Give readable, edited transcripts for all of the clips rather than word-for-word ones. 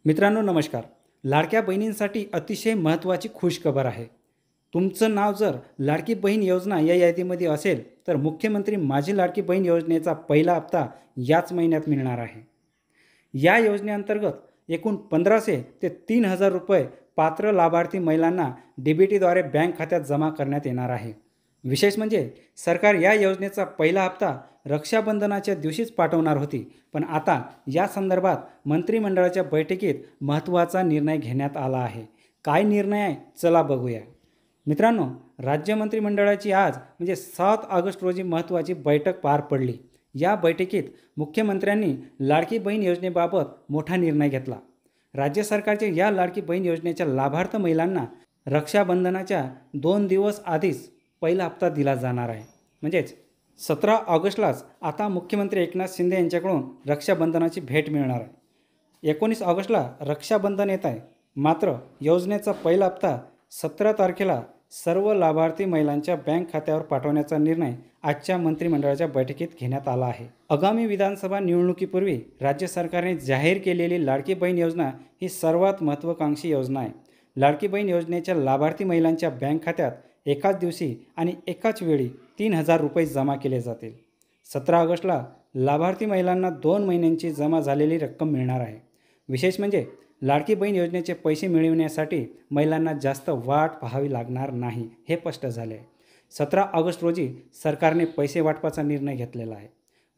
मित्रांनो नमस्कार. लाडक्या बहिणींसाठी अतिशय महत्त्वाची खुशखबर आहे. तुमचं नाव जर लाडकी बहीण योजना या यादीमध्ये असेल तर मुख्यमंत्री माझी लाडकी बहीण योजनेचा पहिला हप्ता याच महिन्यात मिळणार आहे. या योजनेअंतर्गत एकूण 1500 ते 3000 रुपये पात्र लाभार्थी महिलांना DBTद्वारे बँक खात्यात जमा करण्यात येणार आहे. विशेष म्हणजे सरकार या योजनेचा पहिला हप्ता रक्षाबंधनाच्या दिवशीच पाठवणार होती, पण आता या संदर्भात मंत्रिमंडळाच्या बैठकीत महत्त्वाचा निर्णय घेण्यात आला आहे. काय निर्णय आहे चला बघूया. मित्रांनो, राज्य मंत्रिमंडळाची आज म्हणजे 7 ऑगस्ट रोजी महत्त्वाची बैठक पार पडली. या बैठकीत मुख्यमंत्र्यांनी लाडकी बहीण योजनेबाबत मोठा निर्णय घेतला. राज्य सरकारच्या या लाडकी बहीण योजनेच्या लाभार्थ महिलांना रक्षाबंधनाच्या 2 दिवस आधीच पहिला हप्ता दिला जाणार आहे. म्हणजेच 17 ऑगस्टलाच आता मुख्यमंत्री एकनाथ शिंदे यांच्याकडून रक्षाबंधनाची भेट मिळणार आहे. 19 ऑगस्टला रक्षाबंधन येत आहे, मात्र योजनेचा पहिला हप्ता 17 तारखेला सर्व लाभार्थी महिलांच्या बँक खात्यावर पाठवण्याचा निर्णय आजच्या मंत्रिमंडळाच्या बैठकीत घेण्यात आला आहे. आगामी विधानसभा निवडणुकीपूर्वी राज्य सरकारने जाहीर केलेली लाडकी बहीण योजना ही सर्वात महत्त्वाकांक्षी योजना आहे. लाडकी बहीण योजनेच्या लाभार्थी महिलांच्या बँक खात्यात एकाच दिवशी आणि एकाच वेळी 3000 रुपये जमा केले जातील. 17 ऑगस्टला लाभार्थी महिलांना 2 महिन्यांची जमा झालेली रक्कम मिळणार आहे. विशेष म्हणजे लाडकी बहीण योजनेचे पैसे मिळविण्यासाठी महिलांना जास्त वाट पाहावी लागणार नाही, हे स्पष्ट झाले आहे. 17 ऑगस्ट रोजी सरकारने पैसे वाटपाचा निर्णय घेतलेला आहे.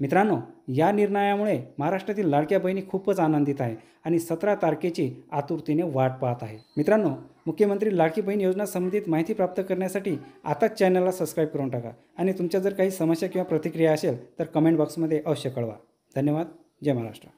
मित्रांनो, या निर्णयामुळे महाराष्ट्रातील लाडक्या बहिणी खूपच आनंदित आहे आणि 17 तारखेची आतुरतेने वाट पाहत आहे. मित्रांनो, मुख्यमंत्री लाडकी बहीण योजना संबंधित माहिती प्राप्त करण्यासाठी आताच चॅनलला सबस्क्राईब करून टाका आणि तुमच्या जर काही समस्या किंवा प्रतिक्रिया असेल तर कमेंट बॉक्समध्ये अवश्य कळवा. धन्यवाद. जय महाराष्ट्र.